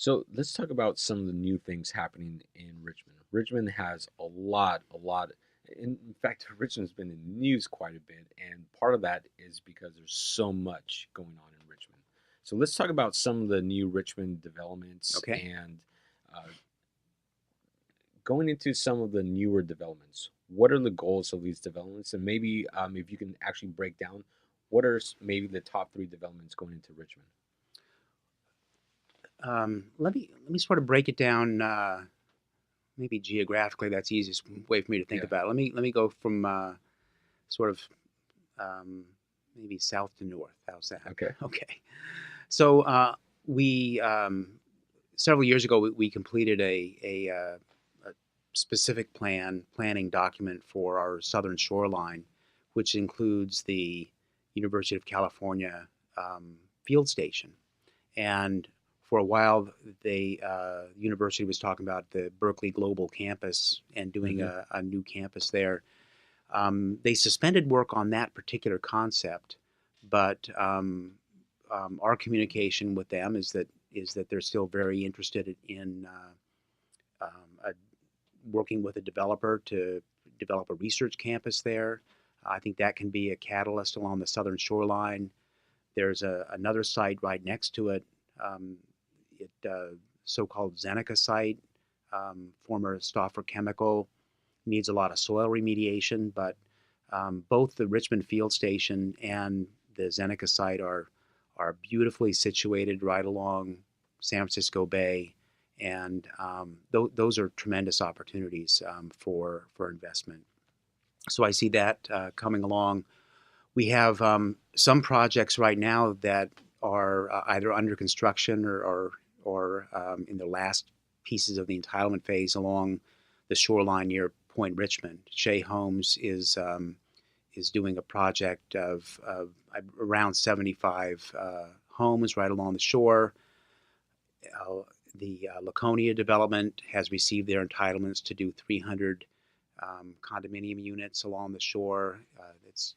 So let's talk about some of the new things happening in Richmond. Richmond has a lot. In fact, Richmond's been in the news quite a bit, and part of that is because there's so much going on in Richmond. So let's talk about some of the new Richmond developments Okay. and uh, going into some of the newer developments. What are the goals of these developments, and maybe if you can actually break down what are maybe the top three developments going into Richmond? Let me sort of break it down. Maybe geographically, that's the easiest way for me to think Yeah. about it. Let me go from sort of um, maybe south to north. How's that? Okay. Okay. So we several years ago we completed a specific planning document for our southern shoreline, which includes the University of California field station. And for a while, the university was talking about the Berkeley Global Campus and doing Hmm. a new campus there. They suspended work on that particular concept, but our communication with them is that they're still very interested in working with a developer to develop a research campus there. I think that can be a catalyst along the southern shoreline. There's another site right next to it, um, so-called Zeneca site, former Stauffer Chemical, needs a lot of soil remediation, but both the Richmond Field Station and the Zeneca site are beautifully situated right along San Francisco Bay, and those are tremendous opportunities for investment. So I see that coming along. We have some projects right now that are either under construction or in the last pieces of the entitlement phase along the shoreline near Point Richmond. Shea Homes is doing a project of around 75 homes right along the shore. The Laconia development has received their entitlements to do 300 condominium units along the shore. It's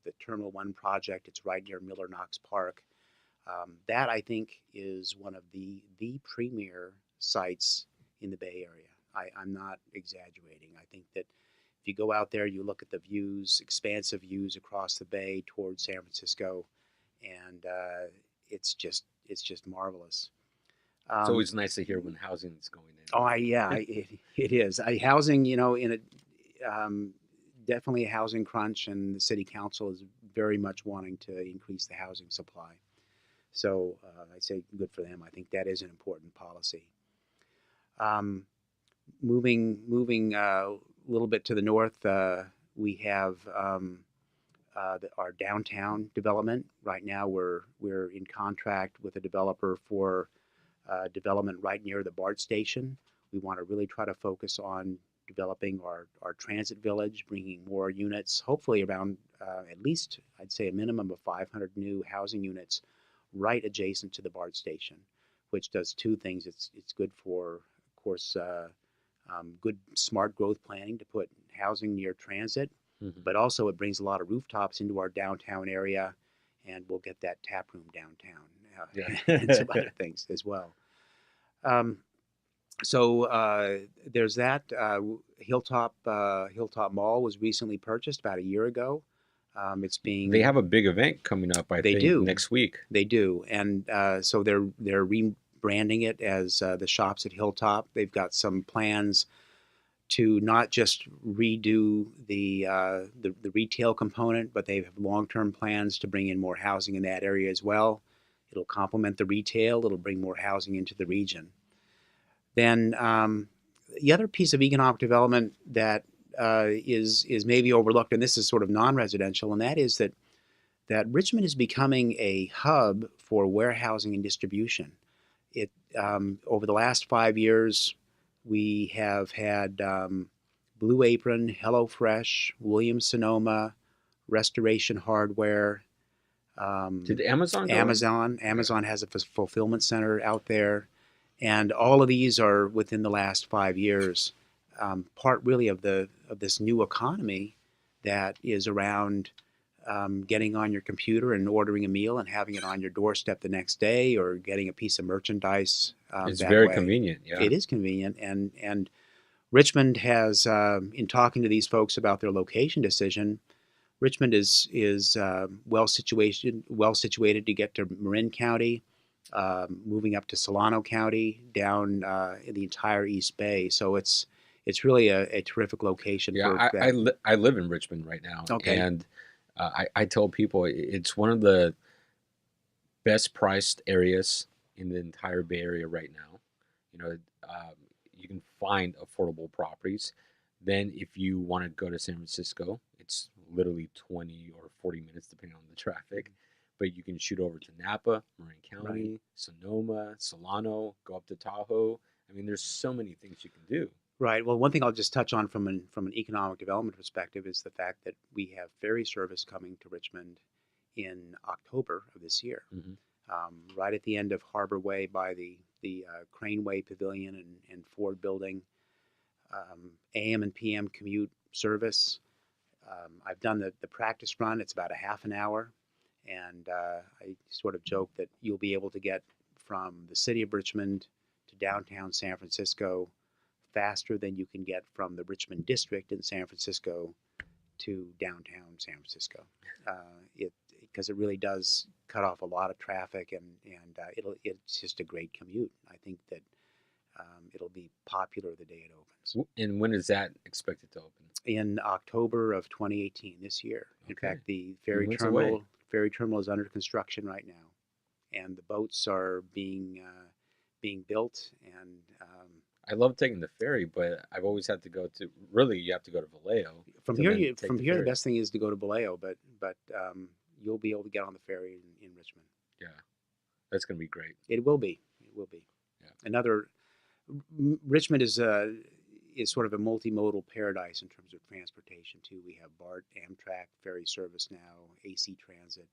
the Terminal 1 project. It's right near Miller Knox Park. That, I think, is one of the premier sites in the Bay Area. I'm not exaggerating. I think that if you go out there, you look at the views, expansive views across the bay towards San Francisco, and it's just marvelous. It's Um, always nice to hear when housing is going yeah, in. it is. Housing, in a definitely a housing crunch, and the city council is very much wanting to increase the housing supply. So I say good for them. I think that is an important policy. Um, moving a little bit to the north, we have our downtown development. Right now, we're in contract with a developer for development right near the BART station. We want to really try to focus on developing our transit village, bringing more units, hopefully around at least, I'd say, a minimum of 500 new housing units right adjacent to the BART station, which does two things. It's good for, of course, good smart growth planning to put housing near transit, Hmm. but also it brings a lot of rooftops into our downtown area, and we'll get that tap room downtown and some Yeah. other things as well. Um, so there's that. Hilltop Mall was recently purchased about a year ago. It's They being have a big event coming up, I They think, do, next week. they do, and so they're rebranding it as the Shops at Hilltop. They've got some plans to not just redo the retail component, but they have long-term plans to bring in more housing in that area as well. It'll complement the retail. It'll bring more housing into the region. Then the other piece of economic development that is maybe overlooked, and this is sort of non-residential, and that is that Richmond is becoming a hub for warehousing and distribution. It Over the last 5 years, we have had Blue Apron, HelloFresh, Williams Sonoma, Restoration Hardware, Did Amazon go in? Amazon. Yeah. Amazon has a fulfillment center out there, and all of these are within the last 5 years. Part really of this new economy that is around getting on your computer and ordering a meal and having it on your doorstep the next day, or getting a piece of merchandise It's that very way. convenient. Yeah. It is convenient, and Richmond has, in talking to these folks about their location decision, Richmond is well situated to get to Marin County, moving up to Solano County, down in the entire East Bay. So it's really a terrific location Yeah, for I that. I live in Richmond right now, Okay, and I tell people it's one of the best priced areas in the entire Bay Area right now. You know, um, you can find affordable properties. Then, if you want to go to San Francisco, it's literally 20 or 40 minutes depending on the traffic. But you can shoot over to Napa, Marin right. County, Sonoma, Solano, go up to Tahoe. I mean, there's so many things you can do. Right. Well, one thing I'll just touch on from an economic development perspective is the fact that we have ferry service coming to Richmond in October of this year, Hmm. right at the end of Harbor Way by the Crane Way Pavilion and Ford Building. AM and PM commute service. I've done the practice run. It's about a half an hour, and I sort of joke that you'll be able to get from the city of Richmond to downtown San Francisco faster than you can get from the Richmond district in San Francisco to downtown San Francisco. It because it really does cut off a lot of traffic, and it's just a great commute. I think that it'll be popular the day it opens And when is that expected to open? in October of 2018 this year. In Okay, fact, the a few ferry months away. terminal ferry terminal is under construction right now, and the boats are being built. And I love taking the ferry, but I've always had to go to, really, you have to go to Vallejo from to here, then take from the here, the ferry. best thing is to go to Vallejo, but you'll be able to get on the ferry in Richmond. Yeah, that's gonna be great. It will be. It will be. Yeah. Another Richmond is sort of a multimodal paradise in terms of transportation too. We have BART, Amtrak ferry service now, AC Transit.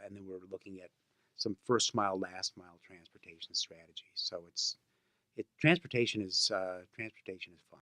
And then we're looking at some first mile, last mile transportation strategies. So transportation is fun.